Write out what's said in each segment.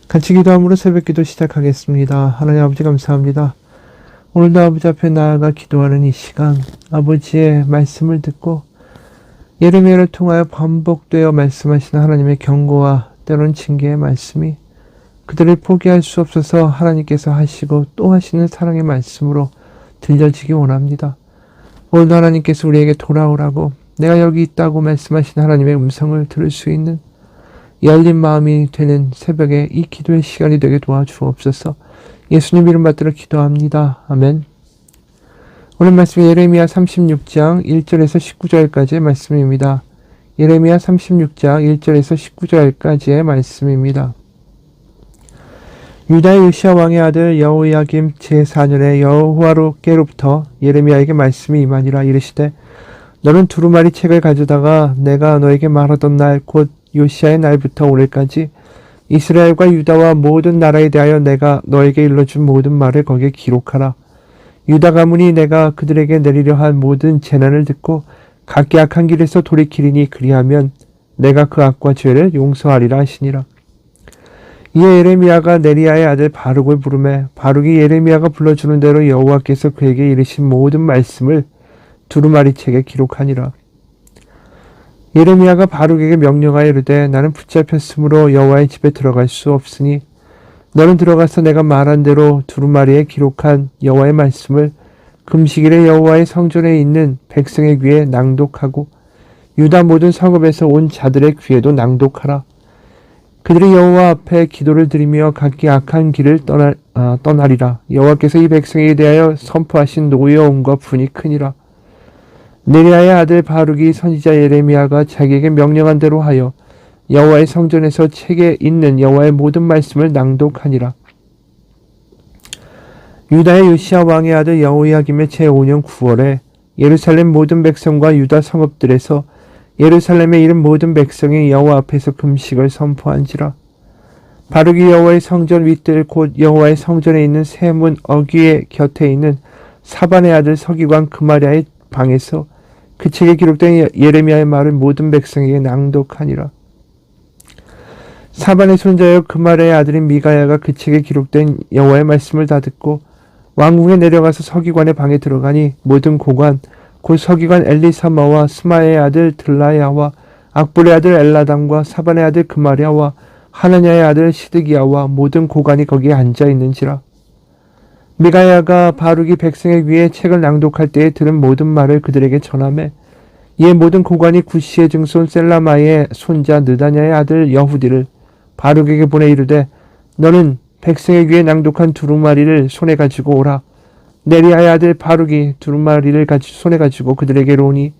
같이 기도함으로 새벽기도 시작하겠습니다. 하나님 아버지 감사합니다. 오늘도 아버지 앞에 나아가 기도하는 이 시간, 아버지의 말씀을 듣고 예레미야를 통하여 반복되어 말씀하시는 하나님의 경고와 때로는 징계의 말씀이 그들을 포기할 수 없어서 하나님께서 하시고 또 하시는 사랑의 말씀으로 들려지기 원합니다. 오늘도 하나님께서 우리에게 돌아오라고, 내가 여기 있다고 말씀하시는 하나님의 음성을 들을 수 있는 열린 마음이 되는 새벽에 이 기도의 시간이 되게 도와주옵소서. 예수님 이름 받들어 기도합니다. 아멘. 오늘 말씀은 예레미야 36장 1절에서 19절까지의 말씀입니다. 예레미야 36장 1절에서 19절까지의 말씀입니다. 유다의 요시야 왕의 아들 여호야김 제4년에 여호와께로부터 예레미야에게 말씀이 임하니라. 이르시되 너는 두루마리 책을 가져다가 내가 너에게 말하던 날 곧 요시야의 날부터 오늘까지 이스라엘과 유다와 모든 나라에 대하여 내가 너에게 일러준 모든 말을 거기에 기록하라. 유다 가문이 내가 그들에게 내리려 한 모든 재난을 듣고 각기 악한 길에서 돌이키리니 그리하면 내가 그 악과 죄를 용서하리라 하시니라. 이에 예레미야가 네리야의 아들 바룩을 부르매 바룩이 예레미야가 불러주는 대로 여호와께서 그에게 이르신 모든 말씀을 두루마리 책에 기록하니라. 예레미야가 바룩에게 명령하여 이르되 나는 붙잡혔으므로 여호와의 집에 들어갈 수 없으니 너는 들어가서 내가 말한 대로 두루마리에 기록한 여호와의 말씀을 금식일에 여호와의 성전에 있는 백성의 귀에 낭독하고 유다 모든 성읍에서 온 자들의 귀에도 낭독하라. 그들이 여호와 앞에 기도를 드리며 각기 악한 길을 떠나리라. 여호와께서 이 백성에 대하여 선포하신 노여움과 분이 크니라. 네리야의 아들 바룩이 선지자 예레미야가 자기에게 명령한 대로 하여 여호와의 성전에서 책에 있는 여호와의 모든 말씀을 낭독하니라. 유다의 요시야 왕의 아들 여호야김의 제5년 9월에 예루살렘 모든 백성과 유다 성읍들에서 예루살렘에 이른 모든 백성이 여호와 앞에서 금식을 선포한지라. 바룩이 여호와의 성전 윗뜰 곧 여호와의 성전에 있는 세문 어귀의 곁에 있는 사반의 아들 서기관 그마랴의 방에서 그 책에 기록된 예레미야의 말을 모든 백성에게 낭독하니라. 사반의 손자여 그마랴의 아들인 미가야가 그 책에 기록된 여호와의 말씀을 다 듣고 왕궁에 내려가서 서기관의 방에 들어가니 모든 고관 곧 서기관 엘리사마와 스마의 아들 들라야와 악볼의 아들 엘라담과 사반의 아들 그마랴와 하나냐의 아들 시드기야와 모든 고관이 거기에 앉아 있는지라. 미가야가 바룩이 백성의 귀에 책을 낭독할 때에 들은 모든 말을 그들에게 전하매 이에 모든 고관이 구시의 증손 셀라마의 손자 느다냐의 아들 여후디를 바룩에게 보내 이르되 너는 백성의 귀에 낭독한 두루마리를 손에 가지고 오라. 네리야의 아들 바룩이 두루마리를 손에 가지고 그들에게로 오니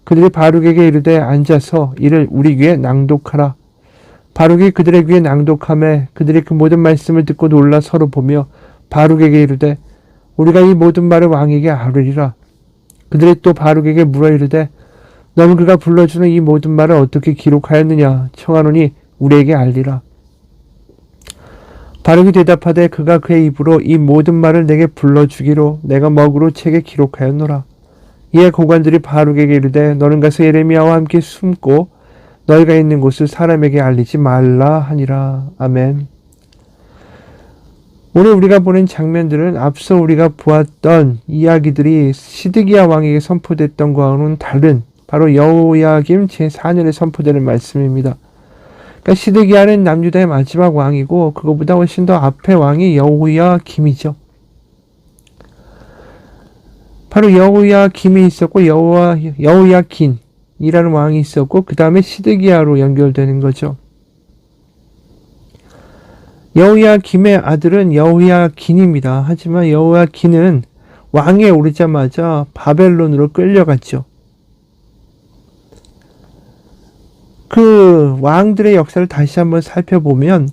그들이 바룩에게 이르되 앉아서 이를 우리 귀에 낭독하라. 바룩이 그들의 귀에 낭독하매 그들이 그 모든 말씀을 듣고 놀라 서로 보며 바룩에게 이르되 우리가 이 모든 말을 왕에게 아뢰리라. 그들이 또 바룩에게 물어 이르되 너는 그가 불러주는 이 모든 말을 어떻게 기록하였느냐 청하노니 우리에게 알리라. 바룩이 대답하되 그가 그의 입으로 이 모든 말을 내게 불러주기로 내가 먹으로 책에 기록하였노라. 이에 고관들이 바룩에게 이르되 너는 가서 예레미야와 함께 숨고 너희가 있는 곳을 사람에게 알리지 말라 하니라. 아멘. 오늘 우리가 보는 장면들은 앞서 우리가 보았던 이야기들이 시드기야 왕에게 선포됐던 것과는 다른 바로 여호야김 제4년에 선포되는 말씀입니다. 그러니까 시드기야는 남유다의 마지막 왕이고 그거보다 훨씬 더 앞의 왕이 여호야김이죠. 바로 여호야김이 있었고 여호야긴이라는 왕이 있었고 그 다음에 시드기야로 연결되는 거죠. 여호야김의 아들은 여호야긴입니다. 하지만 여호야긴은 왕에 오르자마자 바벨론으로 끌려갔죠. 그 왕들의 역사를 다시 한번 살펴보면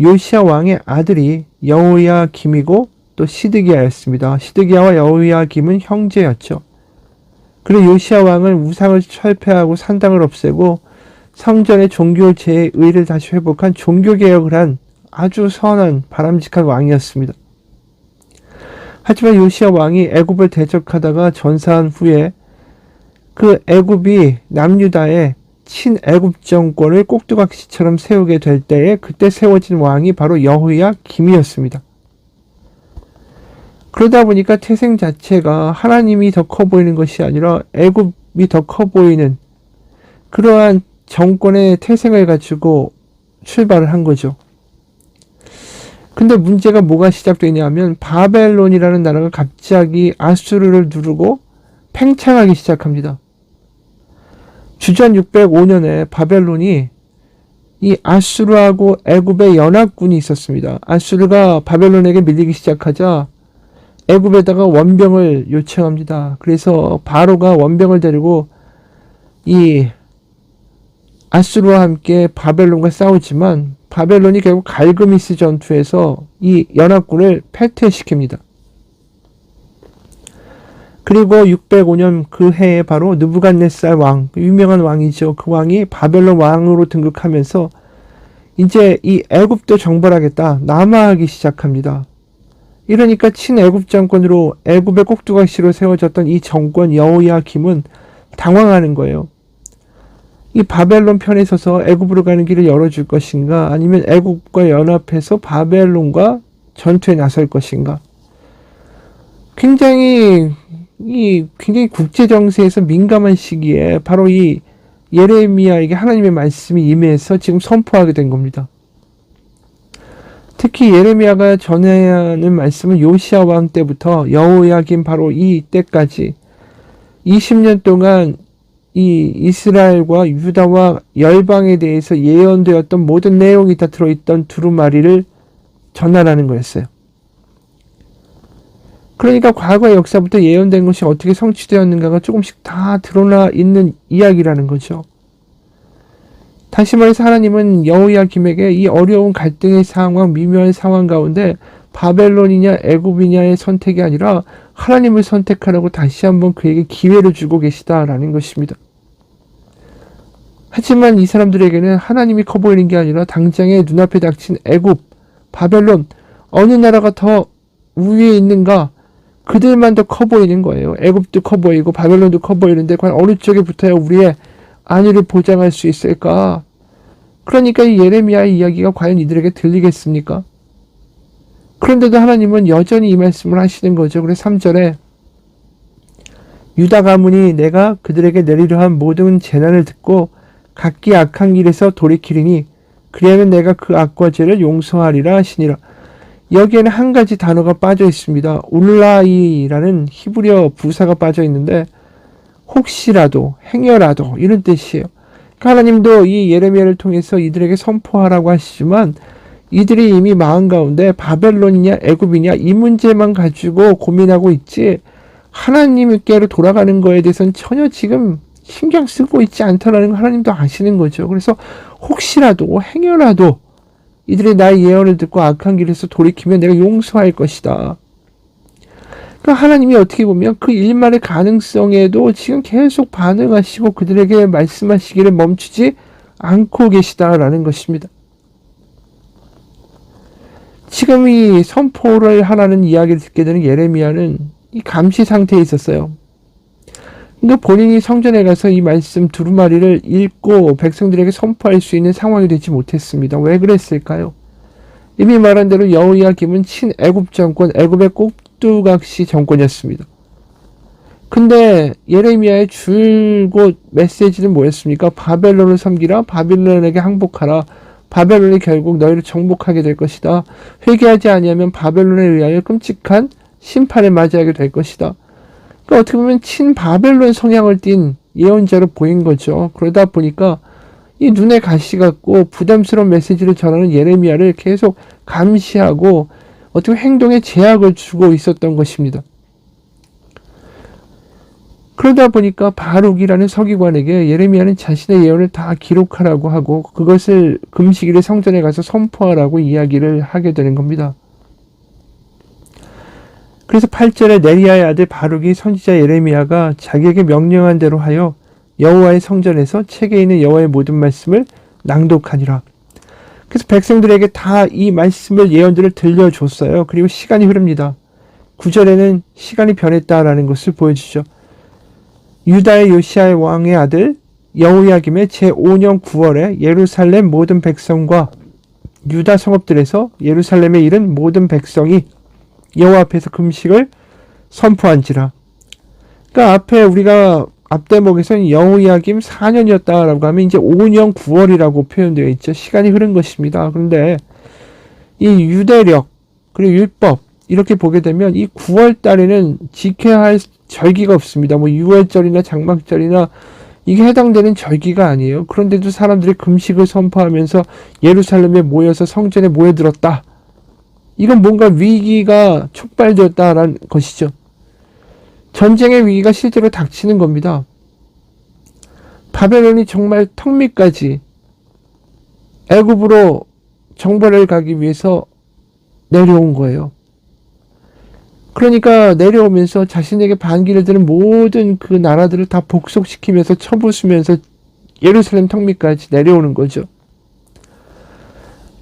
요시야 왕의 아들이 여호야김이고 또 시드기야였습니다. 시드기야와 여호야김은 형제였죠. 그리고 요시야 왕은 우상을 철폐하고 산당을 없애고 성전의 종교 제의를 다시 회복한 종교개혁을 한 아주 선한 바람직한 왕이었습니다. 하지만 요시야 왕이 애굽을 대적하다가 전사한 후에 그 애굽이 남유다의 친애굽 정권을 꼭두각시처럼 세우게 될 때에 그때 세워진 왕이 바로 여호야김이었습니다. 그러다 보니까 태생 자체가 하나님이 더 커 보이는 것이 아니라 애굽이 더 커 보이는 그러한 정권의 태생을 가지고 출발을 한 거죠. 근데 문제가 뭐가 시작되냐면 바벨론이라는 나라가 갑자기 아수르를 누르고 팽창하기 시작합니다. 주전 605년에 바벨론이 이 아수르하고 애굽의 연합군이 있었습니다. 아수르가 바벨론에게 밀리기 시작하자 애굽에다가 원병을 요청합니다. 그래서 바로가 원병을 데리고 이 아수르와 함께 바벨론과 싸우지만 바벨론이 결국 갈그미스 전투에서 이 연합군을 패퇴시킵니다. 그리고 605년 그 해에 바로 느부갓네살 왕, 유명한 왕이죠. 그 왕이 바벨론 왕으로 등극하면서 이제 이 애굽도 정벌하겠다, 남하하기 시작합니다. 이러니까 친애굽 정권으로 애굽의 꼭두각시로 세워졌던 이 정권 여호야김은 당황하는 거예요. 이 바벨론 편에 서서 애굽으로 가는 길을 열어줄 것인가, 아니면 애굽과 연합해서 바벨론과 전투에 나설 것인가. 굉장히 국제 정세에서 민감한 시기에 바로 이 예레미야에게 하나님의 말씀이 임해서 지금 선포하게 된 겁니다. 특히 예레미야가 전해야 하는 말씀은 요시야 왕 때부터 여호야김 바로 이 때까지 20년 동안 이 이스라엘과 유다와 열방에 대해서 예언되었던 모든 내용이 다 들어있던 두루마리를 전하라는 거였어요. 그러니까 과거의 역사부터 예언된 것이 어떻게 성취되었는가가 조금씩 다 드러나 있는 이야기라는 거죠. 다시 말해서 하나님은 여호야김에게 이 어려운 갈등의 상황, 미묘한 상황 가운데 바벨론이냐 애굽이냐의 선택이 아니라 하나님을 선택하라고 다시 한번 그에게 기회를 주고 계시다라는 것입니다. 하지만 이 사람들에게는 하나님이 커 보이는 게 아니라 당장에 눈앞에 닥친 애굽, 바벨론, 어느 나라가 더 위에 있는가, 그들만 더 커 보이는 거예요. 애굽도 커 보이고 바벨론도 커 보이는데 과연 어느 쪽에 붙어야 우리의 안위를 보장할 수 있을까? 그러니까 이 예레미야의 이야기가 과연 이들에게 들리겠습니까? 그런데도 하나님은 여전히 이 말씀을 하시는 거죠. 그래서 3절에 유다 가문이 내가 그들에게 내리려 한 모든 재난을 듣고 각기 악한 길에서 돌이키리니 그리하면 내가 그 악과 죄를 용서하리라 하시니라. 여기에는 한 가지 단어가 빠져 있습니다. 울라이라는 히브리어 부사가 빠져 있는데 혹시라도, 행여라도 이런 뜻이에요. 그러니까 하나님도 이 예레미야를 통해서 이들에게 선포하라고 하시지만 이들이 이미 마음 가운데 바벨론이냐 애굽이냐 이 문제만 가지고 고민하고 있지 하나님께로 돌아가는 거에 대해서는 전혀 지금 신경 쓰고 있지 않다라는 걸 하나님도 아시는 거죠. 그래서 혹시라도 행여라도 이들이 나의 예언을 듣고 악한 길에서 돌이키면 내가 용서할 것이다. 그러니까 하나님이 어떻게 보면 그 일만의 가능성에도 지금 계속 반응하시고 그들에게 말씀하시기를 멈추지 않고 계시다라는 것입니다. 지금 이 선포를 하라는 이야기를 듣게 되는 예레미야는 이 감시 상태에 있었어요. 근데 본인이 성전에 가서 이 말씀 두루마리를 읽고 백성들에게 선포할 수 있는 상황이 되지 못했습니다. 왜 그랬을까요? 이미 말한 대로 여호야김은 친애굽 정권, 애굽의 꼭두각시 정권이었습니다. 근데 예레미야의 줄곧 메시지는 뭐였습니까? 바벨론을 섬기라, 바빌론에게 항복하라, 바벨론이 결국 너희를 정복하게 될 것이다. 회개하지 아니하면 바벨론에 의하여 끔찍한 심판을 맞이하게 될 것이다. 그러니까 어떻게 보면 친바벨론 성향을 띤 예언자로 보인 거죠. 그러다 보니까 이 눈에 가시 같고 부담스러운 메시지를 전하는 예레미야를 계속 감시하고 어떻게 행동에 제약을 주고 있었던 것입니다. 그러다 보니까 바룩이라는 서기관에게 예레미야는 자신의 예언을 다 기록하라고 하고 그것을 금식일에 성전에 가서 선포하라고 이야기를 하게 되는 겁니다. 그래서 8절에 네리야의 아들 바룩이 선지자 예레미야가 자기에게 명령한 대로 하여 여호와의 성전에서 책에 있는 여호와의 모든 말씀을 낭독하니라. 그래서 백성들에게 다 이 말씀을 예언들을 들려줬어요. 그리고 시간이 흐릅니다. 9절에는 시간이 변했다라는 것을 보여주죠. 유다의 요시아의 왕의 아들 여호야김의 제5년 9월에 예루살렘 모든 백성과 유다 성읍들에서 예루살렘에 이른 모든 백성이 여호와 앞에서 금식을 선포한지라. 그러니까 앞에 우리가 앞대목에서는 여호야김 4년이었다라고 하면 이제 5년 9월이라고 표현되어 있죠. 시간이 흐른 것입니다. 그런데 이 유대력 그리고 율법 이렇게 보게 되면 이 9월 달에는 지켜야 할 절기가 없습니다. 뭐 유월절이나 장막절이나 이게 해당되는 절기가 아니에요. 그런데도 사람들이 금식을 선포하면서 예루살렘에 모여서 성전에 모여들었다. 이건 뭔가 위기가 촉발되었다라는 것이죠. 전쟁의 위기가 실제로 닥치는 겁니다. 바벨론이 정말 턱 밑까지 애굽으로 정벌을 가기 위해서 내려온 거예요. 그러니까 내려오면서 자신에게 반기를 드는 모든 그 나라들을 다 복속시키면서 쳐부수면서 예루살렘 턱 밑까지 내려오는 거죠.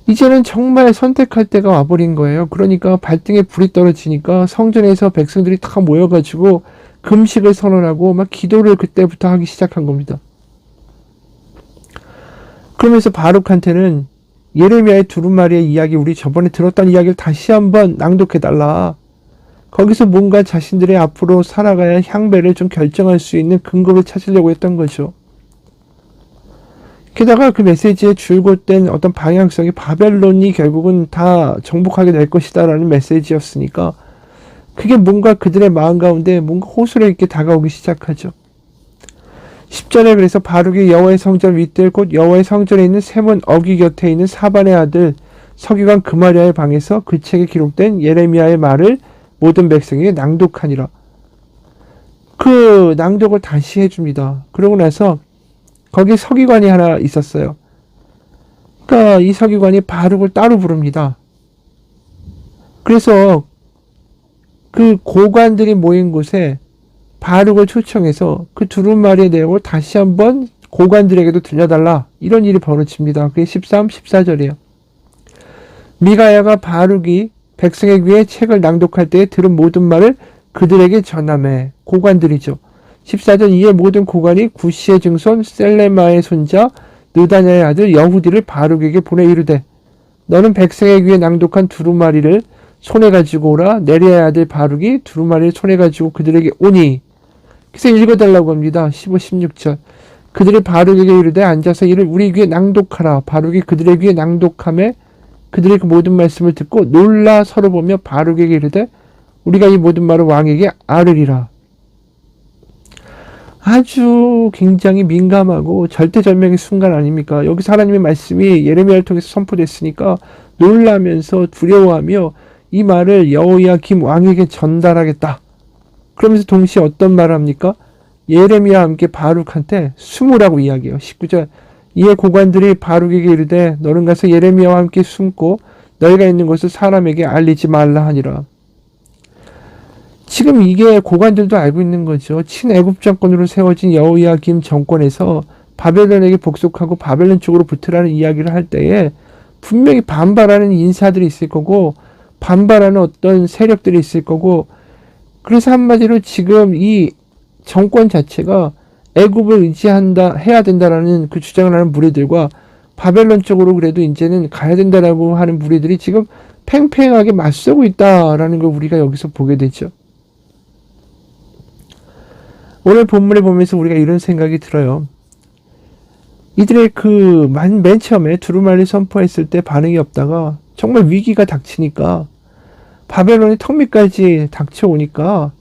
이제는 정말 선택할 때가 와버린 거예요. 그러니까 발등에 불이 떨어지니까 성전에서 백성들이 다 모여가지고 금식을 선언하고 막 기도를 그때부터 하기 시작한 겁니다. 그러면서 바룩한테는 예레미야의 두루마리의 이야기, 우리 저번에 들었던 이야기를 다시 한번 낭독해달라. 거기서 뭔가 자신들의 앞으로 살아가야 할 향배를 좀 결정할 수 있는 근거를 찾으려고 했던 거죠. 게다가 그 메시지의 줄곧된 어떤 방향성이 바벨론이 결국은 다 정복하게 될 것이다 라는 메시지였으니까 그게 뭔가 그들의 마음 가운데 뭔가 호소력 있게 다가오기 시작하죠. 10절에 그래서 바룩이 여호와의 성전 윗뜰 곧 여호와의 성전에 있는 세문 어귀 곁에 있는 사반의 아들 서기관 그마리아의 방에서 그 책에 기록된 예레미야의 말을 모든 백성에게 낭독하니라. 그 낭독을 다시 해줍니다. 그러고 나서 거기 서기관이 하나 있었어요. 그러니까 이 서기관이 바룩을 따로 부릅니다. 그래서 그 고관들이 모인 곳에 바룩을 초청해서 그 두루마리의 내용을 다시 한번 고관들에게도 들려달라. 이런 일이 벌어집니다. 그게 13, 14절이에요. 미가야가 바룩이 백성에게 위해 책을 낭독할 때에 들은 모든 말을 그들에게 전하매. 고관들이죠. 14절 이에 모든 고관이 구시의 증손 셀레마의 손자 느다냐의 아들 여후디를 바룩에게 보내 이르되 너는 백성에게 위해 낭독한 두루마리를 손에 가지고 오라. 네리야의 아들 바룩이 두루마리를 손에 가지고 그들에게 오니. 그래서 읽어달라고 합니다. 15, 16절 그들이 바룩에게 이르되 앉아서 이를 우리 귀에 낭독하라. 바룩이 그들의 귀에 낭독하매 그들이 그 모든 말씀을 듣고 놀라 서로 보며 바룩에게 이르되 우리가 이 모든 말을 왕에게 아뢰리라. 아주 굉장히 민감하고 절대절명의 순간 아닙니까? 여기서 하나님의 말씀이 예레미야를 통해서 선포됐으니까 놀라면서 두려워하며 이 말을 여호야김 왕에게 전달하겠다. 그러면서 동시에 어떤 말을 합니까? 예레미야와 함께 바룩한테 숨으라고 이야기해요. 19절 이에 고관들이 바룩에게 이르되 너는 가서 예레미야와 함께 숨고 너희가 있는 곳을 사람에게 알리지 말라 하니라. 지금 이게 고관들도 알고 있는 거죠. 친애굽 정권으로 세워진 여호야김 정권에서 바벨론에게 복속하고 바벨론 쪽으로 붙으라는 이야기를 할 때에 분명히 반발하는 인사들이 있을 거고 반발하는 어떤 세력들이 있을 거고 그래서 한마디로 지금 이 정권 자체가 애굽을 의지한다 해야 된다라는 그 주장을 하는 무리들과 바벨론 쪽으로 그래도 이제는 가야 된다라고 하는 무리들이 지금 팽팽하게 맞서고 있다라는 걸 우리가 여기서 보게 되죠. 오늘 본문을 보면서 우리가 이런 생각이 들어요. 이들의 맨 처음에 두루마리 선포했을 때 반응이 없다가 정말 위기가 닥치니까 바벨론의 턱밑까지 닥쳐오니까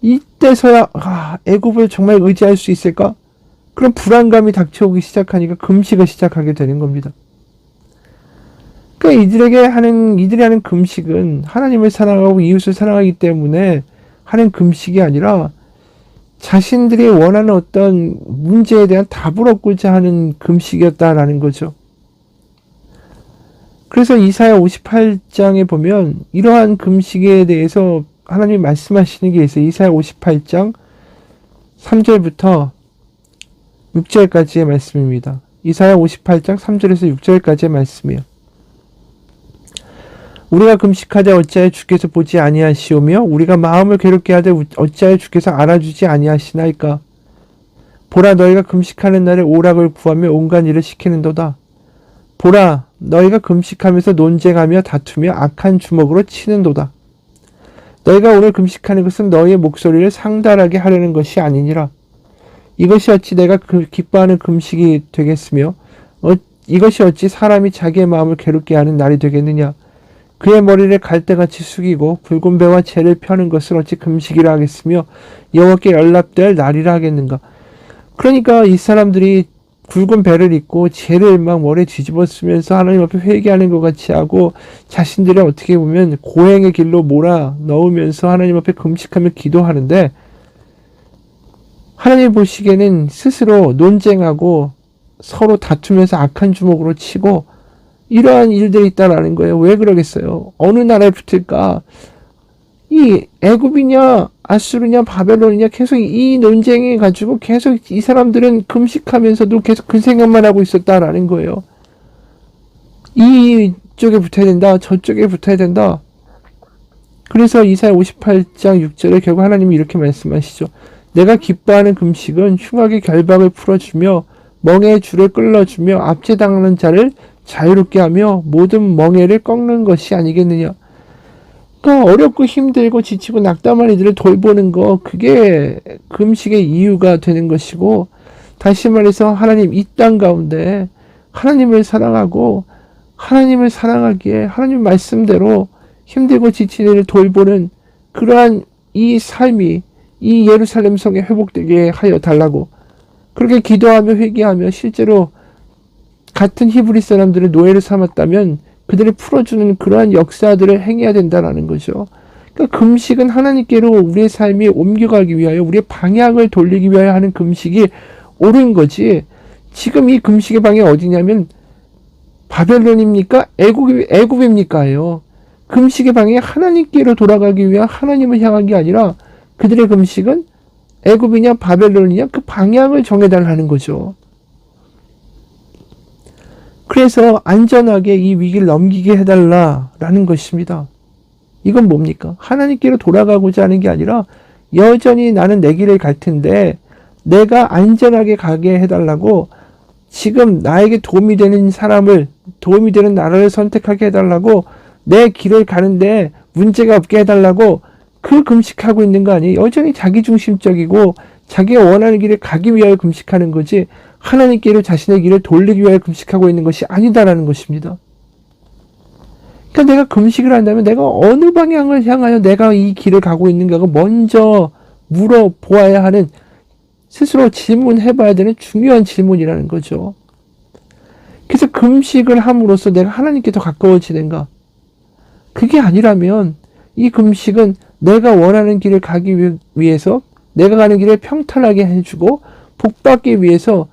이때서야 애굽을 정말 의지할 수 있을까? 그런 불안감이 닥쳐오기 시작하니까 금식을 시작하게 되는 겁니다. 그러니까 이들이 하는 금식은 하나님을 사랑하고 이웃을 사랑하기 때문에 하는 금식이 아니라 자신들이 원하는 어떤 문제에 대한 답을 얻고자 하는 금식이었다라는 거죠. 그래서 이사야 58장에 보면 이러한 금식에 대해서 하나님이 말씀하시는 게 있어요. 이사야 58장 3절부터 6절까지의 말씀입니다. 이사야 58장 3절에서 6절까지의 말씀이에요. 우리가 금식하되 어찌하여 주께서 보지 아니하시오며 우리가 마음을 괴롭게 하되 어찌하여 주께서 알아주지 아니하시나이까. 보라, 너희가 금식하는 날에 오락을 구하며 온갖 일을 시키는도다. 보라, 너희가 금식하면서 논쟁하며 다투며 악한 주먹으로 치는도다. 너희가 오늘 금식하는 것은 너희의 목소리를 상달하게 하려는 것이 아니니라. 이것이 어찌 내가 기뻐하는 금식이 되겠으며 이것이 어찌 사람이 자기의 마음을 괴롭게 하는 날이 되겠느냐. 그의 머리를 갈대같이 숙이고 굵은 배와 재를 펴는 것을 어찌 금식이라 하겠으며 여호와께 연락될 날이라 하겠는가. 그러니까 이 사람들이 굵은 배를 입고 재를 막 머리에 뒤집어 쓰면서 하나님 앞에 회개하는 것 같이 하고 자신들이 어떻게 보면 고행의 길로 몰아 넣으면서 하나님 앞에 금식하며 기도하는데, 하나님 보시기에는 스스로 논쟁하고 서로 다투면서 악한 주먹으로 치고 이러한 일들이 있다라는 거예요. 왜 그러겠어요? 어느 나라에 붙을까? 이 애굽이냐 아수르냐 바벨론이냐 계속 이 논쟁해 가지고 계속 이 사람들은 금식하면서도 계속 그 생각만 하고 있었다라는 거예요. 이쪽에 붙어야 된다, 저쪽에 붙어야 된다. 그래서 이사야 58장 6절에 결국 하나님이 이렇게 말씀하시죠. 내가 기뻐하는 금식은 흉악의 결박을 풀어주며 멍에의 줄을 끌어주며 압제당하는 자를 자유롭게 하며 모든 멍에를 꺾는 것이 아니겠느냐. 그러니까 어렵고 힘들고 지치고 낙담한 이들을 돌보는 거, 그게 금식의 이유가 되는 것이고, 다시 말해서 하나님 이 땅 가운데 하나님을 사랑하고 하나님을 사랑하기에 하나님 말씀대로 힘들고 지친 이를 돌보는 그러한 이 삶이 이 예루살렘 성에 회복되게 하여 달라고 그렇게 기도하며 회개하며 실제로 같은 히브리 사람들을 노예를 삼았다면 그들을 풀어주는 그러한 역사들을 행해야 된다는 거죠. 그러니까 금식은 하나님께로 우리의 삶이 옮겨가기 위하여 우리의 방향을 돌리기 위하여 하는 금식이 옳은 거지. 지금 이 금식의 방향이 어디냐면 바벨론입니까? 애굽입니까요? 금식의 방향이 하나님께로 돌아가기 위한 하나님을 향한 게 아니라 그들의 금식은 애굽이냐 바벨론이냐 그 방향을 정해달라는 거죠. 그래서 안전하게 이 위기를 넘기게 해달라라는 것입니다. 이건 뭡니까? 하나님께로 돌아가고자 하는 게 아니라 여전히 나는 내 길을 갈 텐데 내가 안전하게 가게 해달라고, 지금 나에게 도움이 되는 사람을, 도움이 되는 나라를 선택하게 해달라고, 내 길을 가는데 문제가 없게 해달라고 그 금식하고 있는 거 아니에요? 여전히 자기중심적이고 자기가 원하는 길을 가기 위하여 금식하는 거지 하나님께로 자신의 길을 돌리기 위하여 금식하고 있는 것이 아니다라는 것입니다. 그러니까 내가 금식을 한다면 내가 어느 방향을 향하여 내가 이 길을 가고 있는가가 먼저 물어보아야 하는, 스스로 질문해봐야 되는 중요한 질문이라는 거죠. 그래서 금식을 함으로써 내가 하나님께 더 가까워지는가? 그게 아니라면 이 금식은 내가 원하는 길을 가기 위해서, 내가 가는 길을 평탄하게 해주고 복받기 위해서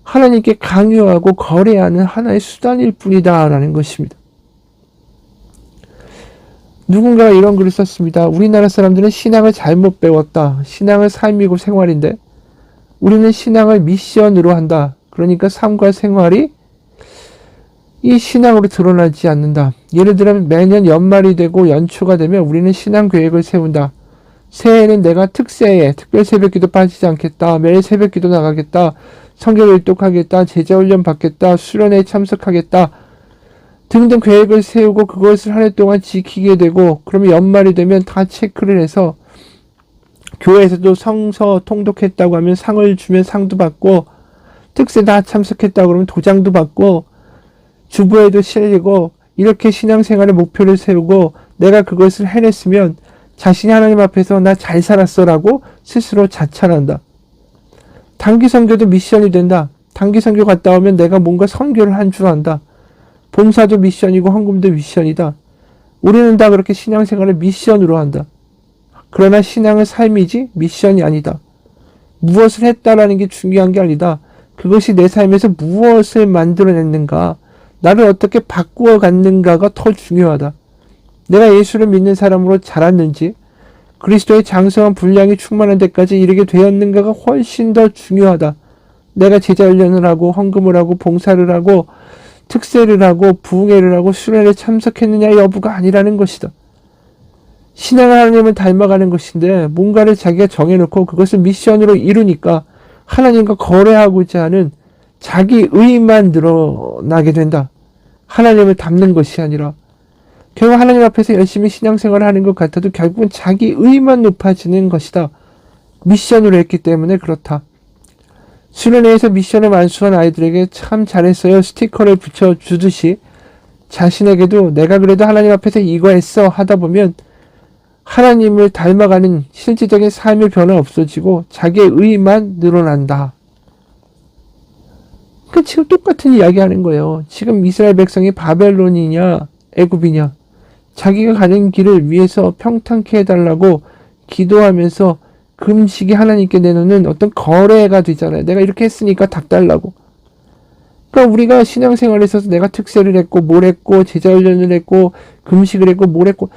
하나님께 강요하고 거래하는 하나의 수단일 뿐이다 라는 것입니다. 누군가가 이런 글을 썼습니다. 우리나라 사람들은 신앙을 잘못 배웠다. 신앙은 삶이고 생활인데 우리는 신앙을 미션으로 한다. 그러니까 삶과 생활이 이 신앙으로 드러나지 않는다. 예를 들면 매년 연말이 되고 연초가 되면 우리는 신앙 계획을 세운다. 새해에는 내가 특새에 특별 새벽기도 빠지지 않겠다. 매일 새벽기도 나가겠다. 성경 일독하겠다. 제자훈련 받겠다. 수련회에 참석하겠다. 등등 계획을 세우고 그것을 한 해 동안 지키게 되고, 그러면 연말이 되면 다 체크를 해서 교회에서도 성서 통독했다고 하면 상을 주면 상도 받고, 특세 다 참석했다 그러면 도장도 받고 주부에도 실리고 이렇게 신앙생활의 목표를 세우고 내가 그것을 해냈으면 자신이 하나님 앞에서 나 잘 살았어라고 스스로 자찬한다. 단기 선교도 미션이 된다. 단기 선교 갔다 오면 내가 뭔가 선교를 한 줄 안다. 봉사도 미션이고 헌금도 미션이다. 우리는 다 그렇게 신앙생활을 미션으로 한다. 그러나 신앙은 삶이지 미션이 아니다. 무엇을 했다라는 게 중요한 게 아니다. 그것이 내 삶에서 무엇을 만들어냈는가, 나를 어떻게 바꾸어 갔는가가 더 중요하다. 내가 예수를 믿는 사람으로 자랐는지, 그리스도의 장성한 분량이 충만한 데까지 이르게 되었는가가 훨씬 더 중요하다. 내가 제자 훈련을 하고 헌금을 하고 봉사를 하고 특세를 하고 부흥회를 하고 수련회에 참석했느냐 여부가 아니라는 것이다. 신앙은 하나님을 닮아가는 것인데 뭔가를 자기가 정해놓고 그것을 미션으로 이루니까 하나님과 거래하고자 하는 자기 의만 늘어나게 된다. 하나님을 닮는 것이 아니라 결국 하나님 앞에서 열심히 신앙생활을 하는 것 같아도 결국은 자기 의만 높아지는 것이다. 미션으로 했기 때문에 그렇다. 수련회에서 미션을 완수한 아이들에게 참 잘했어요 스티커를 붙여주듯이 자신에게도 내가 그래도 하나님 앞에서 이거 했어 하다 보면 하나님을 닮아가는 실질적인 삶의 변화 없어지고 자기의 의만 늘어난다. 그 지금 똑같은 이야기 하는 거예요. 지금 이스라엘 백성이 바벨론이냐 애굽이냐, 자기가 가는 길을 위해서 평탄케 해달라고 기도하면서 금식이 하나님께 내놓는 어떤 거래가 되잖아요. 내가 이렇게 했으니까 답 달라고. 그러니까 우리가 신앙생활에 있어서 내가 특세를 했고 뭘 했고 제자훈련을 했고 금식을 했고 뭘 했고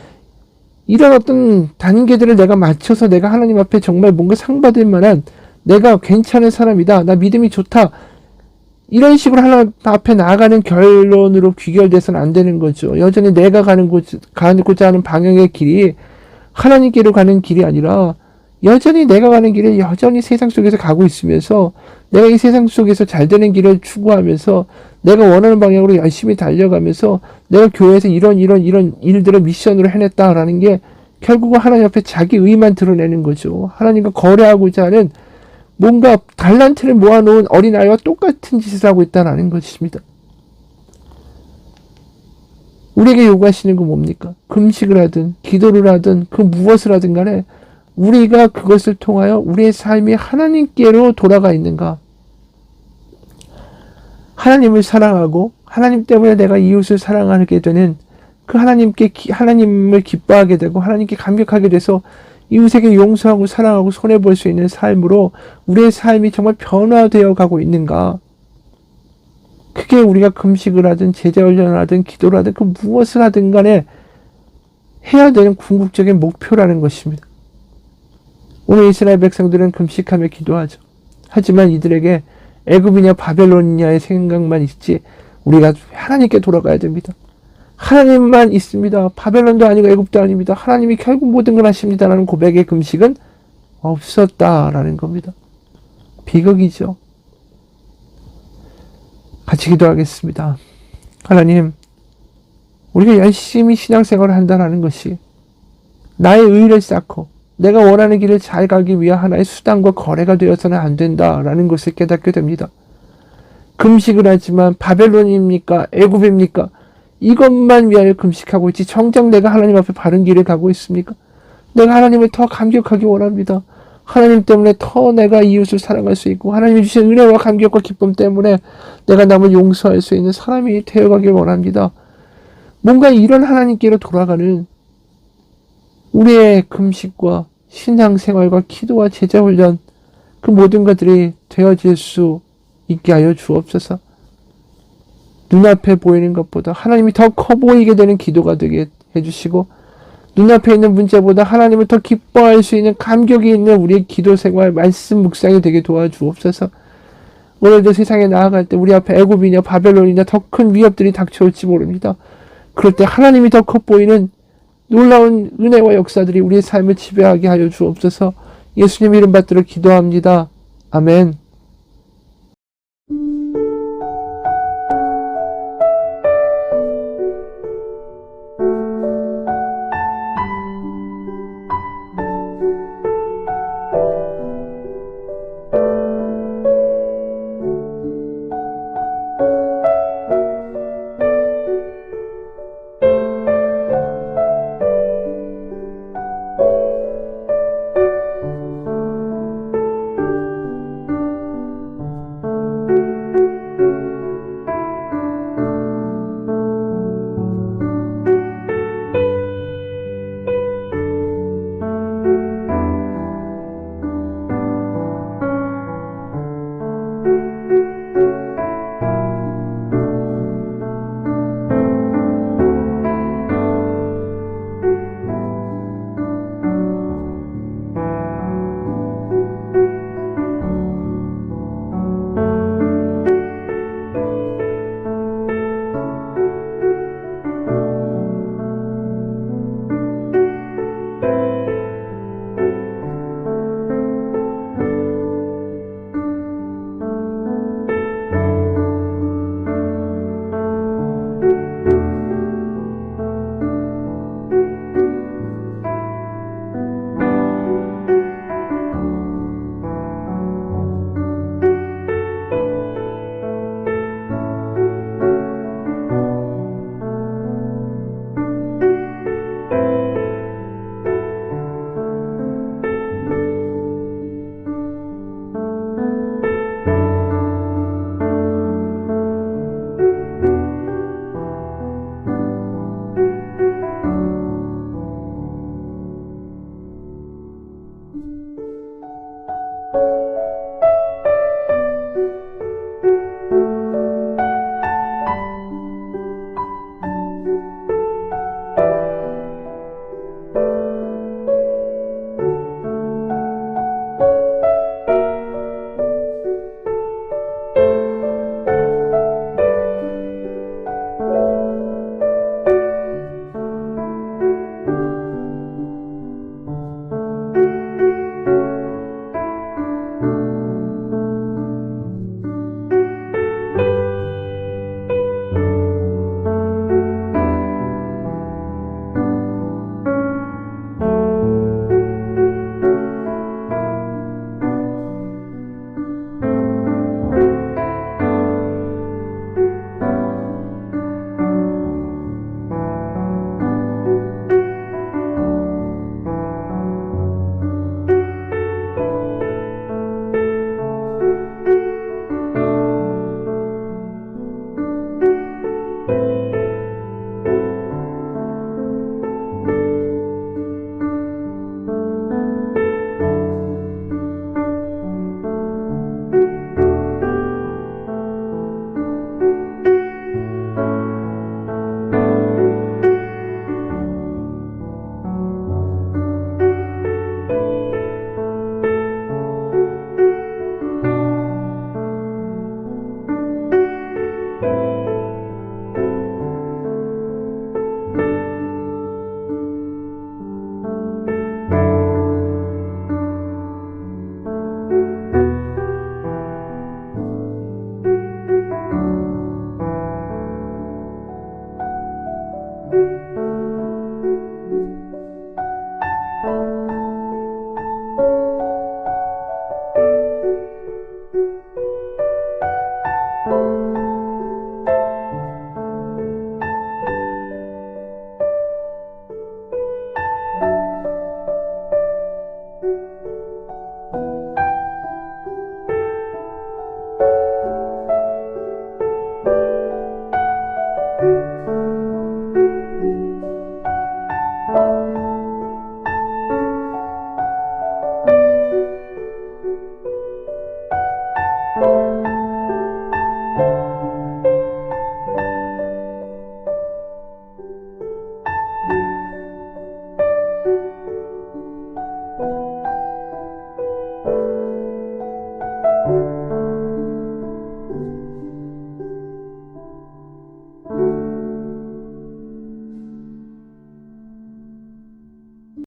이런 어떤 단계들을 내가 맞춰서 내가 하나님 앞에 정말 뭔가 상 받을 만한 내가 괜찮은 사람이다. 나 믿음이 좋다. 이런 식으로 하나님 앞에 나아가는 결론으로 귀결돼서는 안 되는 거죠. 여전히 내가 가고자 하는 방향의 길이 하나님께로 가는 길이 아니라 여전히 내가 가는 길에 여전히 세상 속에서 가고 있으면서 내가 이 세상 속에서 잘 되는 길을 추구하면서 내가 원하는 방향으로 열심히 달려가면서 내가 교회에서 이런 일들을 미션으로 해냈다라는 게 결국은 하나님 앞에 자기 의만 드러내는 거죠. 하나님과 거래하고자 하는 뭔가 달란트를 모아놓은 어린아이와 똑같은 짓을 하고 있다는 것입니다. 우리에게 요구하시는 건 뭡니까? 금식을 하든 기도를 하든 그 무엇을 하든 간에 우리가 그것을 통하여 우리의 삶이 하나님께로 돌아가 있는가? 하나님을 사랑하고 하나님 때문에 내가 이웃을 사랑하게 되는 그 하나님을 기뻐하게 되고 하나님께 감격하게 돼서 이웃에게 용서하고 사랑하고 손해볼 수 있는 삶으로 우리의 삶이 정말 변화되어 가고 있는가? 그게 우리가 금식을 하든 제자훈련을 하든 기도를 하든 그 무엇을 하든 간에 해야 되는 궁극적인 목표라는 것입니다. 오늘 이스라엘 백성들은 금식하며 기도하죠. 하지만 이들에게 애굽이냐 바벨론이냐의 생각만 있지 우리가 하나님께 돌아가야 됩니다. 하나님만 있습니다. 바벨론도 아니고 애굽도 아닙니다. 하나님이 결국 모든 걸 하십니다라는 고백의 금식은 없었다라는 겁니다. 비극이죠. 같이 기도하겠습니다. 하나님, 우리가 열심히 신앙생활을 한다는 것이 나의 의를 쌓고 내가 원하는 길을 잘 가기 위한 하나의 수단과 거래가 되어서는 안 된다라는 것을 깨닫게 됩니다. 금식을 하지만 바벨론입니까? 애굽입니까? 이것만 위하여 금식하고 있지 정작 내가 하나님 앞에 바른 길을 가고 있습니까? 내가 하나님을 더 감격하기 원합니다. 하나님 때문에 더 내가 이웃을 사랑할 수 있고 하나님이 주신 은혜와 감격과 기쁨 때문에 내가 남을 용서할 수 있는 사람이 되어가길 원합니다. 뭔가 이런 하나님께로 돌아가는 우리의 금식과 신앙생활과 기도와 제자훈련 그 모든 것들이 되어질 수 있게 하여 주옵소서. 눈앞에 보이는 것보다 하나님이 더 커 보이게 되는 기도가 되게 해주시고 눈앞에 있는 문제보다 하나님을 더 기뻐할 수 있는 감격이 있는 우리의 기도생활 말씀 묵상이 되게 도와주옵소서. 오늘도 세상에 나아갈 때 우리 앞에 애굽이냐 바벨론이냐 더 큰 위협들이 닥쳐올지 모릅니다. 그럴 때 하나님이 더 커 보이는 놀라운 은혜와 역사들이 우리의 삶을 지배하게 하여 주옵소서. 예수님 이름 받들어 기도합니다. 아멘.